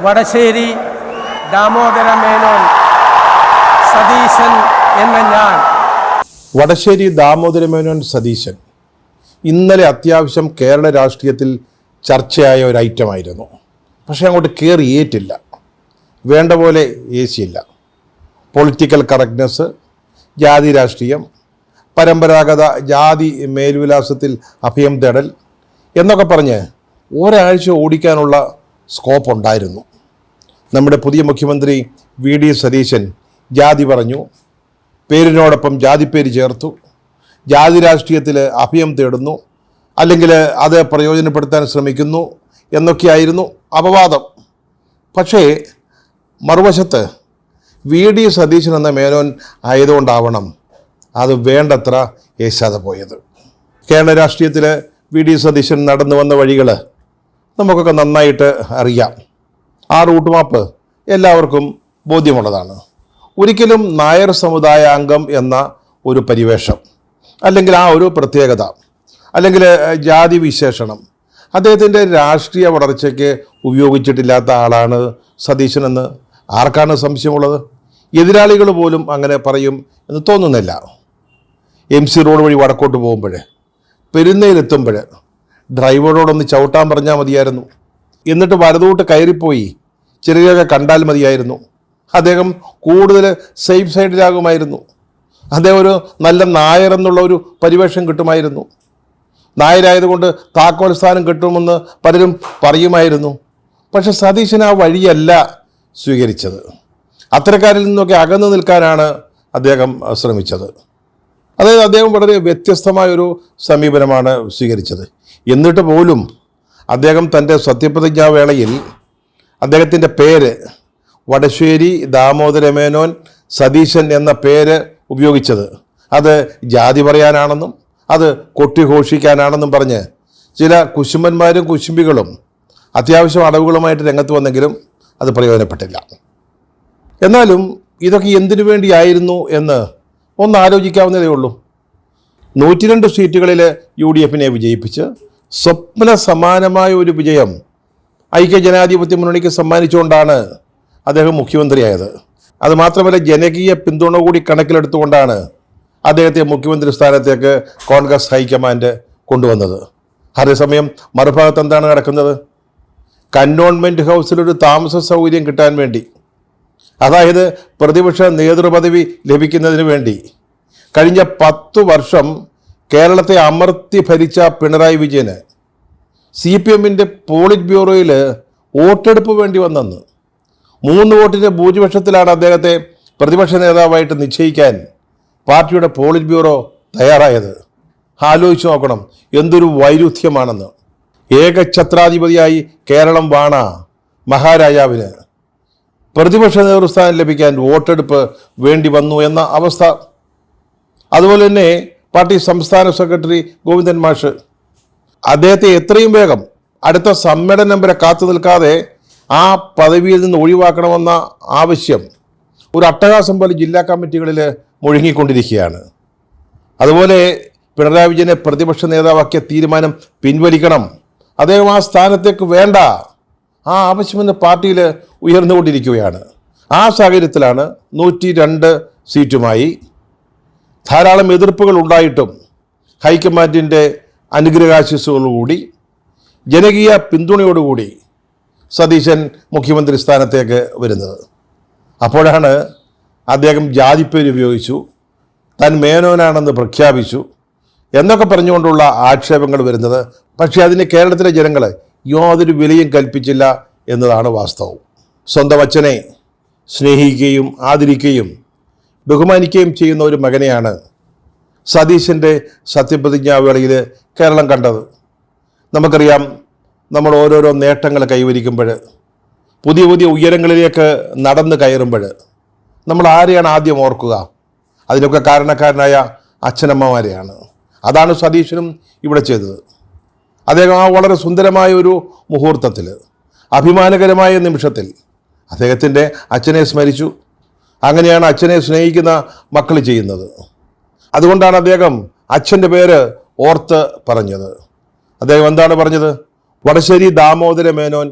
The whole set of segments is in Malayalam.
വടശ്ശേരി ദാമോദര മേനോൻ സതീശൻ എന്ന ഞാൻ. വടശ്ശേരി ദാമോദര മേനോൻ സതീശൻ ഇന്നലെ അത്യാവശ്യം കേരള രാഷ്ട്രീയത്തിൽ ചർച്ചയായ ഒരു ഐറ്റമായിരുന്നു. പക്ഷേ അങ്ങോട്ട് കയറിയേറ്റില്ല, വേണ്ട പോലെ ഏശിയില്ല. പൊളിറ്റിക്കൽ കറക്റ്റ്നെസ്, ജാതി രാഷ്ട്രീയം, പരമ്പരാഗത ജാതി മേൽവിലാസത്തിൽ അഭയം തേടൽ എന്നൊക്കെ പറഞ്ഞ് ഒരാഴ്ച ഓടിക്കാനുള്ള സ്കോപ്പ് ഉണ്ടായിരുന്നു. നമ്മുടെ പുതിയ മുഖ്യമന്ത്രി VD സതീശൻ ജാതി പറഞ്ഞു, പേരിനോടൊപ്പം ജാതിപ്പേര് ചേർത്തു, ജാതി രാഷ്ട്രീയത്തിൽ അഭയം തേടുന്നു, അല്ലെങ്കിൽ അത് പ്രയോജനപ്പെടുത്താൻ ശ്രമിക്കുന്നു എന്നൊക്കെയായിരുന്നു അപവാദം. പക്ഷേ മറുവശത്ത് VD സതീശൻ എന്ന മേനോൻ ആയതുകൊണ്ടാവണം അത് വേണ്ടത്ര ഏശാതെ പോയത്. കേരള രാഷ്ട്രീയത്തിൽ VD സതീശൻ നടന്നു വന്ന വഴികൾ നമുക്കൊക്കെ നന്നായിട്ട് അറിയാം. ആ റൂട്ട് മാപ്പ് എല്ലാവർക്കും ബോധ്യമുള്ളതാണ്. ഒരിക്കലും നായർ സമുദായ അംഗം എന്ന ഒരു പരിവേഷം, അല്ലെങ്കിൽ ആ ഒരു പ്രത്യേകത, അല്ലെങ്കിൽ ജാതി വിശേഷണം അദ്ദേഹത്തിൻ്റെ രാഷ്ട്രീയ വളർച്ചയ്ക്ക് ഉപയോഗിച്ചിട്ടില്ലാത്ത ആളാണ് സതീശനെന്ന് ആർക്കാണ് സംശയമുള്ളത്? എതിരാളികൾ പോലും അങ്ങനെ പറയും എന്ന് തോന്നുന്നില്ല. MC റോഡ് വഴി വടക്കോട്ട് പോകുമ്പോൾ, പെരുന്നയിലെത്തുമ്പോൾ ഡ്രൈവറോടൊന്ന് ചവിട്ടാൻ പറഞ്ഞാൽ മതിയായിരുന്നു. എന്നിട്ട് വലതോട്ട് കയറിപ്പോയി ചെറിയൊക്കെ കണ്ടാൽ മതിയായിരുന്നു. അദ്ദേഹം കൂടുതൽ സേഫ് സൈഡിലാകുമായിരുന്നു. അദ്ദേഹം ഒരു നല്ല നായർ എന്നുള്ള ഒരു പരിവേഷം കിട്ടുമായിരുന്നു. നായരായതുകൊണ്ട് താക്കോൽ സ്ഥാനം കിട്ടുമെന്ന് പലരും പറയുമായിരുന്നു. പക്ഷെ സതീശൻ ആ വഴിയല്ല സ്വീകരിച്ചത്. അത്തരക്കാരിൽ നിന്നൊക്കെ അകന്നു നിൽക്കാനാണ് അദ്ദേഹം ശ്രമിച്ചത്. അതായത് അദ്ദേഹം വളരെ വ്യത്യസ്തമായൊരു സമീപനമാണ് സ്വീകരിച്ചത്. എന്നിട്ട് പോലും അദ്ദേഹം തൻ്റെ സത്യപ്രതിജ്ഞാ വേളയിൽ അദ്ദേഹത്തിൻ്റെ പേര് വടശ്ശേരി ദാമോദര മേനോൻ സതീശൻ എന്ന പേര് ഉപയോഗിച്ചത് അത് ജാതി പറയാനാണെന്നും അത് കൊട്ടിഘോഷിക്കാനാണെന്നും പറഞ്ഞ് ചില കുശുമ്പന്മാരും കുശുംബികളും അത്യാവശ്യം അടവുകളുമായിട്ട് രംഗത്ത് വന്നെങ്കിലും അത് പ്രയോജനപ്പെട്ടില്ല. എന്നാലും ഇതൊക്കെ എന്തിനു വേണ്ടിയായിരുന്നു എന്ന് ഒന്ന് ആലോചിക്കാവുന്നതേ ഉള്ളൂ. 102 സീറ്റുകളിൽ UDFനെ വിജയിപ്പിച്ച് സ്വപ്ന സമാനമായ ഒരു വിജയം ഐക്യജനാധിപത്യ മുന്നണിക്ക് സമ്മാനിച്ചുകൊണ്ടാണ് അദ്ദേഹം മുഖ്യമന്ത്രിയായത്. അതുമാത്രമല്ല, ജനകീയ പിന്തുണ കൂടി കണക്കിലെടുത്തുകൊണ്ടാണ് അദ്ദേഹത്തെ മുഖ്യമന്ത്രി സ്ഥാനത്തേക്ക് കോൺഗ്രസ് ഹൈക്കമാൻഡ് കൊണ്ടുവന്നത്. അതേസമയം മറുഭാഗത്ത് എന്താണ് നടക്കുന്നത്? കന്റോൺമെൻറ്റ് ഹൗസിലൊരു താമസ സൗകര്യം കിട്ടാൻ വേണ്ടി, അതായത് പ്രതിപക്ഷ നേതൃപദവി ലഭിക്കുന്നതിന് വേണ്ടി കഴിഞ്ഞ 10 വർഷം കേരളത്തെ അമർത്തി ഭരിച്ച പിണറായി വിജയന് CPMൻ്റെ പോളിറ്റ് ബ്യൂറോയിൽ വോട്ടെടുപ്പ് വേണ്ടി വന്നെന്ന്. 3 വോട്ടിൻ്റെ ഭൂരിപക്ഷത്തിലാണ് അദ്ദേഹത്തെ പ്രതിപക്ഷ നേതാവായിട്ട് നിശ്ചയിക്കാൻ പാർട്ടിയുടെ പോളിറ്റ് ബ്യൂറോ തയ്യാറായത്. ആലോചിച്ച് നോക്കണം എന്തൊരു വൈരുദ്ധ്യമാണെന്ന്. ഏകഛത്രാധിപതിയായി കേരളം വാണ മഹാരാജാവിന് പ്രതിപക്ഷ നേതൃസ്ഥാനം ലഭിക്കാൻ വോട്ടെടുപ്പ് വേണ്ടി വന്നു എന്ന അവസ്ഥ. അതുപോലെ തന്നെ പാർട്ടി സംസ്ഥാന സെക്രട്ടറി ഗോവിന്ദൻ മാഷ്, അദ്ദേഹത്തെ എത്രയും വേഗം അടുത്ത സമ്മേളനം വരെ കാത്തു നിൽക്കാതെ ആ പദവിയിൽ നിന്ന് ഒഴിവാക്കണമെന്ന ആവശ്യം ഒരു അട്ടഹാസം പോലെ ജില്ലാ കമ്മിറ്റികളിൽ മുഴങ്ങിക്കൊണ്ടിരിക്കുകയാണ്. അതുപോലെ പിണറായി വിജയനെ പ്രതിപക്ഷ നേതാവാക്കിയ തീരുമാനം പിൻവലിക്കണം, അദ്ദേഹം ആ സ്ഥാനത്തേക്ക് വേണ്ട, ആ ആവശ്യമെന്ന് പാർട്ടിയിൽ ഉയർന്നുകൊണ്ടിരിക്കുകയാണ്. ആ സാഹചര്യത്തിലാണ് 102 സീറ്റുമായി ധാരാളം എതിർപ്പുകൾ ഉണ്ടായിട്ടും ഹൈക്കമാൻഡിൻ്റെ അനുഗ്രഹാശിസ്സുകളോടുകൂടി ജനകീയ പിന്തുണയോടുകൂടി സതീശൻ മുഖ്യമന്ത്രി സ്ഥാനത്തേക്ക് വരുന്നത്. അപ്പോഴാണ് അദ്ദേഹം ജാതിപ്പേര് ഉപയോഗിച്ചു, താൻ മേനോനാണെന്ന് പ്രഖ്യാപിച്ചു എന്നൊക്കെ പറഞ്ഞുകൊണ്ടുള്ള ആക്ഷേപങ്ങൾ വരുന്നത്. പക്ഷേ അതിന് കേരളത്തിലെ ജനങ്ങൾ യാതൊരു വിലയും കൽപ്പിച്ചില്ല എന്നതാണ് വാസ്തവം. സ്വന്തം അച്ഛനെ സ്നേഹിക്കുകയും ആദരിക്കുകയും ബഹുമാനിക്കുകയും ചെയ്യുന്ന ഒരു മകനെയാണ് സതീശൻ്റെ സത്യപ്രതിജ്ഞാവേളയിൽ കേരളം കണ്ടത്. നമുക്കറിയാം, നമ്മൾ ഓരോരോ നേട്ടങ്ങൾ കൈവരിക്കുമ്പോൾ, പുതിയ പുതിയ ഉയരങ്ങളിലേക്ക് നടന്ന് കയറുമ്പോൾ നമ്മൾ ആരെയാണ് ആദ്യം ഓർക്കുക? അതിനൊക്കെ കാരണക്കാരനായ അച്ഛനമ്മമാരെയാണ്. അതാണ് സതീശനും ഇവിടെ ചെയ്തത്. അദ്ദേഹം ആ വളരെ സുന്ദരമായ ഒരു മുഹൂർത്തത്തിൽ, അഭിമാനകരമായ നിമിഷത്തിൽ അദ്ദേഹത്തിൻ്റെ അച്ഛനെ സ്മരിച്ചു. അങ്ങനെയാണ് അച്ഛനെ സ്നേഹിക്കുന്ന മക്കൾ ചെയ്യുന്നത്. അതുകൊണ്ടാണ് അദ്ദേഹം അച്ഛൻ്റെ പേര് ഓർത്ത് പറഞ്ഞത്. അദ്ദേഹം എന്താണ് പറഞ്ഞത്? വടശ്ശേരി ദാമോദര മേനോൻ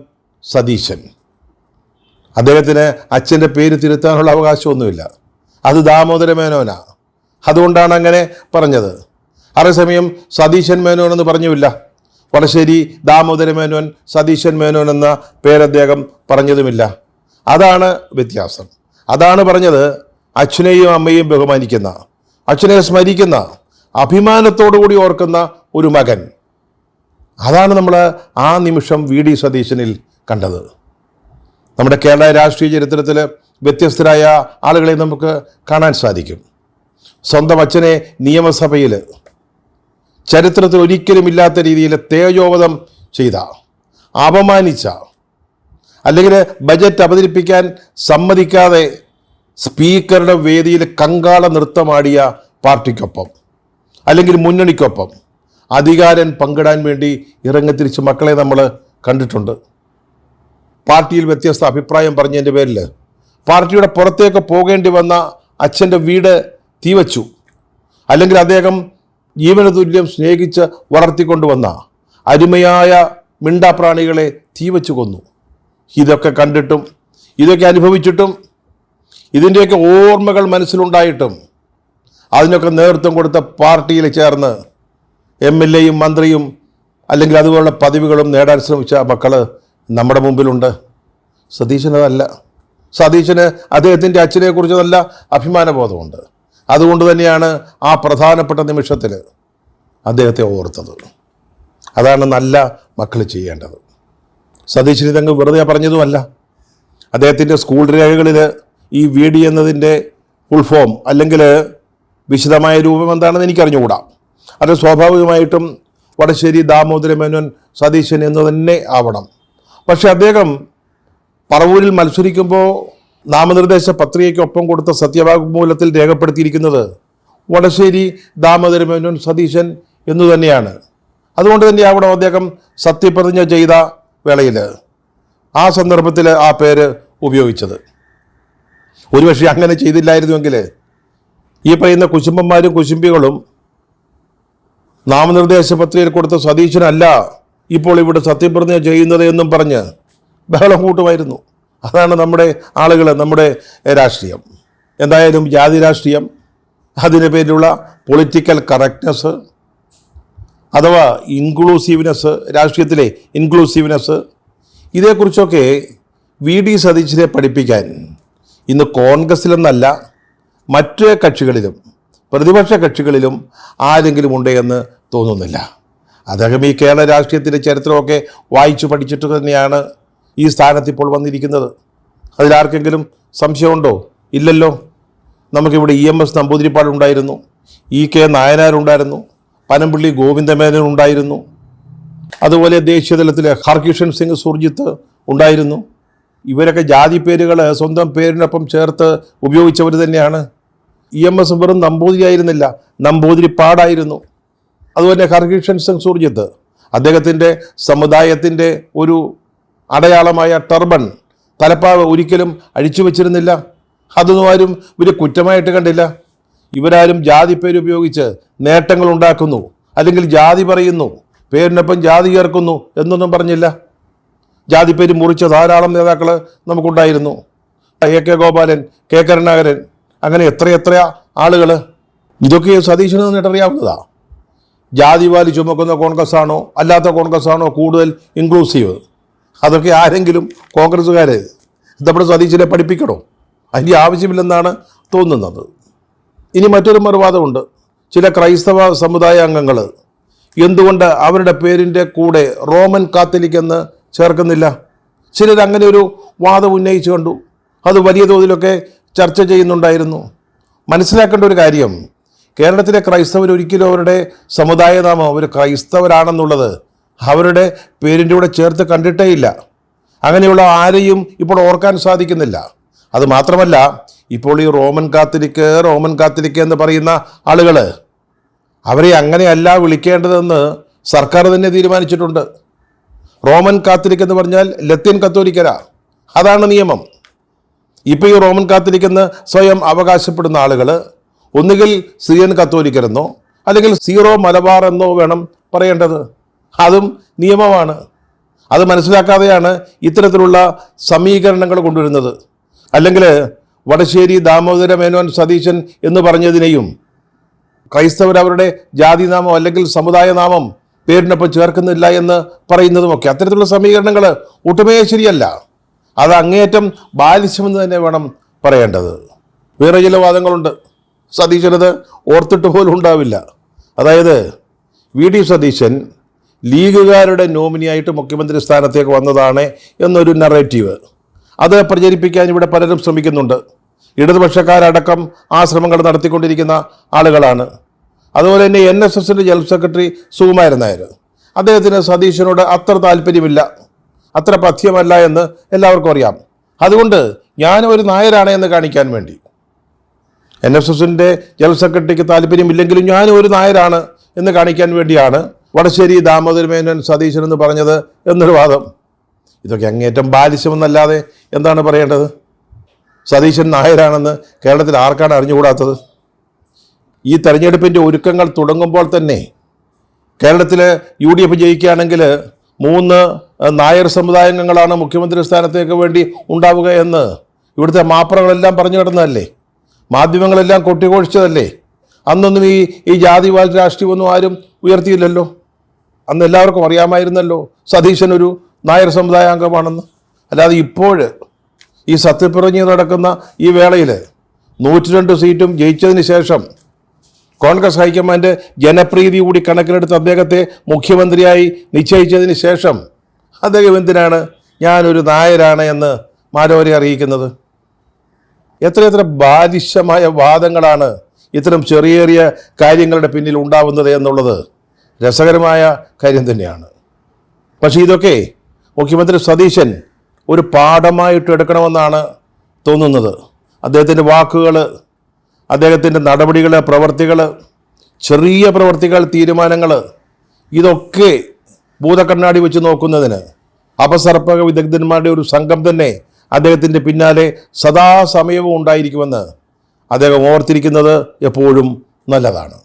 സതീശൻ. അദ്ദേഹത്തിന് അച്ഛൻ്റെ പേര് തിരുത്താനുള്ള അവകാശമൊന്നുമില്ല. അത് ദാമോദര മേനോനാ. അതുകൊണ്ടാണ് അങ്ങനെ പറഞ്ഞത്. അതേസമയം സതീശൻ മേനോൻ എന്ന് പറഞ്ഞുമില്ല. വടശ്ശേരി ദാമോദര മേനോൻ, സതീശൻ മേനോൻ എന്ന പേര് അദ്ദേഹം പറഞ്ഞതുമില്ല. അതാണ് വ്യത്യാസം. അതാണ് പറഞ്ഞത്, അച്ഛനെയും അമ്മയെയും ബഹുമാനിക്കുന്ന, അച്ഛനെ സ്മരിക്കുന്ന, അഭിമാനത്തോടു കൂടി ഓർക്കുന്ന ഒരു മകൻ. അതാണ് നമ്മൾ ആ നിമിഷം വി.ഡി. സതീശനിൽ കണ്ടത്. നമ്മുടെ കേരള രാഷ്ട്രീയ ചരിത്രത്തിൽ വ്യത്യസ്തരായ ആളുകളെ നമുക്ക് കാണാൻ സാധിക്കും. സ്വന്തം അച്ഛനെ നിയമസഭയിൽ ചരിത്രത്തിൽ ഒരിക്കലും ഇല്ലാത്ത രീതിയിൽ തേജോവധം ചെയ്ത, അപമാനിച്ച, അല്ലെങ്കിൽ ബജറ്റ് അവതരിപ്പിക്കാൻ സമ്മതിക്കാതെ സ്പീക്കറുടെ വേദിയിൽ കങ്കാള നൃത്തമാടിയ പാർട്ടിക്കൊപ്പം അല്ലെങ്കിൽ മുന്നണിക്കൊപ്പം അധികാരം പങ്കിടാൻ വേണ്ടി ഇറങ്ങിത്തിരിച്ച മക്കളെ നമ്മൾ കണ്ടിട്ടുണ്ട്. പാർട്ടിയിൽ വ്യത്യസ്ത അഭിപ്രായം പറഞ്ഞതിൻ്റെ പേരിൽ പാർട്ടിയുടെ പുറത്തേക്ക് പോകേണ്ടി വന്ന അച്ഛൻ്റെ വീട് തീവച്ചു, അല്ലെങ്കിൽ അദ്ദേഹം ജീവന തുല്യം സ്നേഹിച്ച് വളർത്തിക്കൊണ്ടുവന്ന അരുമയായ മിണ്ടാപ്രാണികളെ തീവച്ചു കൊന്നു. ഇതൊക്കെ കണ്ടിട്ടും ഇതൊക്കെ അനുഭവിച്ചിട്ടും ഇതിൻ്റെയൊക്കെ ഓർമ്മകൾ മനസ്സിലുണ്ടായിട്ടും അതിനൊക്കെ നേതൃത്വം കൊടുത്ത പാർട്ടിയിൽ ചേർന്ന് എം.എൽ.എയും മന്ത്രിയും അല്ലെങ്കിൽ അതുപോലുള്ള പദവികളും നേടാൻ ശ്രമിച്ച മക്കൾ നമ്മുടെ മുമ്പിലുണ്ട്. സതീശനതല്ല. സതീശന് അദ്ദേഹത്തിൻ്റെ അച്ഛനെക്കുറിച്ച് നല്ല അഭിമാനബോധമുണ്ട്. അതുകൊണ്ട് തന്നെയാണ് ആ പ്രധാനപ്പെട്ട നിമിഷത്തിൽ അദ്ദേഹത്തെ ഓർത്തത്. അതാണ് നല്ല മക്കൾ ചെയ്യേണ്ടത്. സതീശൻ ഇതങ്ങ് വെറുതെ പറഞ്ഞതുമല്ല. അദ്ദേഹത്തിൻ്റെ സ്കൂൾ രേഖകളിൽ ഈ വി.ഡി. എന്നതിൻ്റെ ഫുൾ ഫോം അല്ലെങ്കിൽ വിശദമായ രൂപം എന്താണെന്ന് എനിക്കറിഞ്ഞുകൂടാ. അത് സ്വാഭാവികമായിട്ടും വടശ്ശേരി ദാമോദര മേനോൻ സതീശൻ എന്ന് തന്നെ ആവണം. പക്ഷെ അദ്ദേഹം പറവൂരിൽ മത്സരിക്കുമ്പോൾ നാമനിർദ്ദേശ പത്രികയ്ക്കൊപ്പം കൊടുത്ത സത്യവാങ്മൂലത്തിൽ രേഖപ്പെടുത്തിയിരിക്കുന്നത് വടശ്ശേരി ദാമോദര മേനോൻ സതീശൻ എന്നു തന്നെയാണ്. അതുകൊണ്ട് തന്നെയാവണം അദ്ദേഹം സത്യപ്രതിജ്ഞ ചെയ്ത വേളയിൽ ആ സന്ദർഭത്തിൽ ആ പേര് ഉപയോഗിച്ചത്. ഒരുപക്ഷെ അങ്ങനെ ചെയ്തില്ലായിരുന്നുവെങ്കിൽ ഈ പറയുന്ന കുശുംബന്മാരും കുശുംബികളും നാമനിർദ്ദേശ പത്രികയിൽ കൊടുത്ത സതീശനല്ല ഇപ്പോൾ ഇവിടെ സത്യപ്രതിജ്ഞ ചെയ്യുന്നത് എന്നും പറഞ്ഞ് ബഹളം കൂട്ടുമായിരുന്നു. അതാണ് നമ്മുടെ ആളുകൾ, നമ്മുടെ രാഷ്ട്രീയം. എന്തായാലും ജാതി രാഷ്ട്രീയം, അതിൻ്റെ പേരിലുള്ള പൊളിറ്റിക്കൽ കറക്റ്റ്നെസ് അഥവാ ഇൻക്ലൂസീവ്നെസ്, രാഷ്ട്രീയത്തിലെ ഇൻക്ലൂസീവ്നെസ്, ഇതേക്കുറിച്ചൊക്കെ വി.ഡി. സതീശനെ പഠിപ്പിക്കാൻ ഇന്ന് കോൺഗ്രസിലെന്നല്ല മറ്റ് കക്ഷികളിലും പ്രതിപക്ഷ കക്ഷികളിലും ആരെങ്കിലും ഉണ്ട് എന്ന് തോന്നുന്നില്ല. അദ്ദേഹം ഈ കേരള രാഷ്ട്രീയത്തിൻ്റെ ചരിത്രമൊക്കെ വായിച്ചു പഠിച്ചിട്ട് തന്നെയാണ് ഈ സ്ഥാനത്ത് ഇപ്പോൾ വന്നിരിക്കുന്നത്. അതിലാർക്കെങ്കിലും സംശയമുണ്ടോ? ഇല്ലല്ലോ. നമുക്കിവിടെ EMS നമ്പൂതിരിപ്പാടുണ്ടായിരുന്നു, E.K. നായനാരുണ്ടായിരുന്നു, പനമ്പിള്ളി ഗോവിന്ദമേനോൻ ഉണ്ടായിരുന്നു, അതുപോലെ ദേശീയതലത്തിൽ ഹർകിഷൻ സിംഗ് സുർജിത്ത് ഉണ്ടായിരുന്നു. ഇവരൊക്കെ ജാതി പേരുകൾ സ്വന്തം പേരിനൊപ്പം ചേർത്ത് ഉപയോഗിച്ചവർ തന്നെയാണ്. EMS വെറും നമ്പൂതിരിയായിരുന്നില്ല, നമ്പൂതിരിപ്പാടായിരുന്നു. അതുപോലെ ഹർകിഷൻ സിംഗ് സുർജിത്ത് അദ്ദേഹത്തിൻ്റെ സമുദായത്തിൻ്റെ ഒരു അടയാളമായ ടർബൺ, തലപ്പാവ് ഒരിക്കലും അഴിച്ചു വച്ചിരുന്നില്ല. അതൊന്നും ആരും ഇവർ കുറ്റമായിട്ട് കണ്ടില്ല. ഇവരാരും ജാതി പേര് ഉപയോഗിച്ച് നേട്ടങ്ങൾ ഉണ്ടാക്കുന്നു, അല്ലെങ്കിൽ ജാതി പറയുന്നു, പേരിനൊപ്പം ജാതി ചേർക്കുന്നു എന്നൊന്നും പറഞ്ഞില്ല. ജാതിപ്പേര് മുറിച്ച ധാരാളം നേതാക്കൾ നമുക്കുണ്ടായിരുന്നു. A.K. ഗോപാലൻ, K. കരുണാകരൻ, അങ്ങനെ എത്രയെത്ര ആളുകൾ. ഇതൊക്കെ സതീശന് നേട്ടറിയാവുന്നതാണ്. ജാതിവാലി ചുമക്കുന്ന കോൺഗ്രസ് ആണോ അല്ലാത്ത കോൺഗ്രസ് ആണോ കൂടുതൽ ഇൻക്ലൂസീവ്? അതൊക്കെ ആരെങ്കിലും കോൺഗ്രസ്സുകാർ നമ്മുടെ സതീശനെ പഠിപ്പിക്കണോ? അതിൻ്റെ ആവശ്യമില്ലെന്നാണ് തോന്നുന്നത്. ഇനി മറ്റൊരു മറുവാദമുണ്ട്. ചില ക്രൈസ്തവ സമുദായ അംഗങ്ങൾ എന്തുകൊണ്ട് അവരുടെ പേരിൻ്റെ കൂടെ റോമൻ കാത്തലിക് എന്ന് ചേർക്കുന്നില്ല? ചിലർ അങ്ങനെ ഒരു വാദം ഉന്നയിച്ചു കണ്ടു. അത് വലിയ തോതിലൊക്കെ ചർച്ച ചെയ്യുന്നുണ്ടായിരുന്നു. മനസ്സിലാക്കേണ്ട ഒരു കാര്യം, കേരളത്തിലെ ക്രൈസ്തവർ ഒരിക്കലും അവരുടെ സമുദായ നാമം അവർ ക്രൈസ്തവരാണെന്നുള്ളത് അവരുടെ പേരിൻ്റെ കൂടെ ചേർത്ത് കണ്ടിട്ടേയില്ല. അങ്ങനെയുള്ള ആരെയും ഇപ്പോൾ ഓർക്കാൻ സാധിക്കുന്നില്ല. അത് മാത്രമല്ല, ഇപ്പോൾ ഈ റോമൻ കാത്തലിക് എന്ന് പറയുന്ന ആളുകൾ, അവരെ അങ്ങനെയല്ല വിളിക്കേണ്ടതെന്ന് സർക്കാർ തന്നെ തീരുമാനിച്ചിട്ടുണ്ട്. റോമൻ കാത്തലിക് എന്ന് പറഞ്ഞാൽ ലത്തീൻ കത്തോലിക്കരാ, അതാണ് നിയമം. ഇപ്പോൾ ഈ റോമൻ കാത്തലിക് എന്ന് സ്വയം അവകാശപ്പെടുന്ന ആളുകൾ ഒന്നുകിൽ സിറിയൻ കത്തോലിക്കരെന്നോ അല്ലെങ്കിൽ സീറോ മലബാർ എന്നോ വേണം പറയേണ്ടത്. അതും നിയമമാണ്. അത് മനസ്സിലാക്കാതെയാണ് ഇത്തരത്തിലുള്ള സമീകരണങ്ങൾ കൊണ്ടുവരുന്നത്. അല്ലെങ്കിൽ വടശ്ശേരി ദാമോദര മേനോൻ സതീശൻ എന്ന് പറഞ്ഞതിനെയും ക്രൈസ്തവർ അവരുടെ ജാതിനാമം അല്ലെങ്കിൽ സമുദായ നാമം പേരിനൊപ്പം ചേർക്കുന്നില്ല എന്ന് പറയുന്നതുമൊക്കെ അത്തരത്തിലുള്ള സമീകരണങ്ങൾ ഒട്ടുമേ ശരിയല്ല. അത് അങ്ങേയറ്റം ബാലിശ്യമെന്ന് തന്നെ വേണം പറയേണ്ടത്. വേറെ ചില വാദങ്ങളുണ്ട്. സതീശനത് ഓർത്തിട്ട് പോലും ഉണ്ടാവില്ല. അതായത് വി ഡി സതീശൻ ലീഗുകാരുടെ നോമിനിയായിട്ട് മുഖ്യമന്ത്രി സ്ഥാനത്തേക്ക് വന്നതാണ് എന്നൊരു നറേറ്റീവ് അത് പ്രചരിപ്പിക്കാൻ ഇവിടെ പലരും ശ്രമിക്കുന്നുണ്ട്. ഇടതുപക്ഷക്കാരടക്കം ആ ശ്രമങ്ങൾ നടത്തിക്കൊണ്ടിരിക്കുന്ന ആളുകളാണ്. അതുപോലെ തന്നെ NSSൻ്റെ ജനറൽ സെക്രട്ടറി സുകുമാരൻ നായർ, അദ്ദേഹത്തിന് സതീശനോട് അത്ര താല്പര്യമില്ല, അത്ര പഥ്യമല്ല എന്ന് എല്ലാവർക്കും അറിയാം. അതുകൊണ്ട് ഞാൻ ഒരു നായരാണ് എന്ന് കാണിക്കാൻ വേണ്ടി NSSൻ്റെ ജനറൽ സെക്രട്ടറിക്ക് താല്പര്യമില്ലെങ്കിലും ഞാൻ ഒരു നായരാണ് എന്ന് കാണിക്കാൻ വേണ്ടിയാണ് വടശ്ശേരി ദാമോദര മേനോൻ സതീശൻ എന്ന് പറഞ്ഞത് എന്നൊരു വാദം. ഇതൊക്കെ അങ്ങേറ്റം ബാലിശ്യമെന്നല്ലാതെ എന്താണ് പറയേണ്ടത്? സതീശൻ നായരാണെന്ന് കേരളത്തിൽ ആർക്കാണ് അറിഞ്ഞുകൂടാത്തത്? ഈ തെരഞ്ഞെടുപ്പിൻ്റെ ഒരുക്കങ്ങൾ തുടങ്ങുമ്പോൾ തന്നെ കേരളത്തിൽ UDF ജയിക്കുകയാണെങ്കിൽ 3 നായർ സമുദായാംഗങ്ങളാണ് മുഖ്യമന്ത്രി സ്ഥാനത്തേക്ക് വേണ്ടി ഉണ്ടാവുക എന്ന് ഇവിടുത്തെ മാപ്രകളെല്ലാം പറഞ്ഞു കിടന്നതല്ലേ, മാധ്യമങ്ങളെല്ലാം കൊട്ടിഘോഷിച്ചതല്ലേ. അന്നൊന്നും ഈ ജാതിവാദ രാഷ്ട്രീയമൊന്നും ആരും ഉയർത്തിയില്ലല്ലോ. അന്ന് എല്ലാവർക്കും അറിയാമായിരുന്നല്ലോ സതീശൻ ഒരു നായർ സമുദായാംഗമാണെന്ന്. അല്ലാതെ ഇപ്പോൾ ഈ സത്യപ്രതിജ്ഞ നടക്കുന്ന ഈ വേളയിൽ 102 സീറ്റും ജയിച്ചതിന് ശേഷം കോൺഗ്രസ് ഹൈക്കമാൻഡ് ജനപ്രീതി കൂടി കണക്കിലെടുത്ത് അദ്ദേഹത്തെ മുഖ്യമന്ത്രിയായി നിശ്ചയിച്ചതിന് ശേഷം അദ്ദേഹം എന്തിനാണ് ഞാനൊരു നായരാണ് എന്ന് മാരോരെ അറിയിക്കുന്നത്? എത്രയെത്ര ബാലിശമായ വാദങ്ങളാണ് ഇത്തരം ചെറിയ കാര്യങ്ങളുടെ പിന്നിൽ ഉണ്ടാവുന്നത് എന്നുള്ളത് രസകരമായ കാര്യം തന്നെയാണ്. പക്ഷേ ഇതൊക്കെ മുഖ്യമന്ത്രി സതീശൻ ഒരു പാഠമായിട്ട് എടുക്കണമെന്നാണ് തോന്നുന്നത്. അദ്ദേഹത്തിൻ്റെ വാക്കുകൾ, അദ്ദേഹത്തിൻ്റെ നടപടികൾ, പ്രവർത്തികൾ, ചെറിയ പ്രവർത്തികൾ, തീരുമാനങ്ങൾ, ഇതൊക്കെ ഭൂതക്കണ്ണാടി വെച്ച് നോക്കുന്നതിന് അപസർപ്പക വിദഗ്ധന്മാരുടെ ഒരു സംഘം തന്നെ അദ്ദേഹത്തിൻ്റെ പിന്നാലെ സദാസമയവും ഉണ്ടായിരിക്കുമെന്ന് അദ്ദേഹം ഓർത്തിരിക്കുന്നത് എപ്പോഴും നല്ലതാണ്.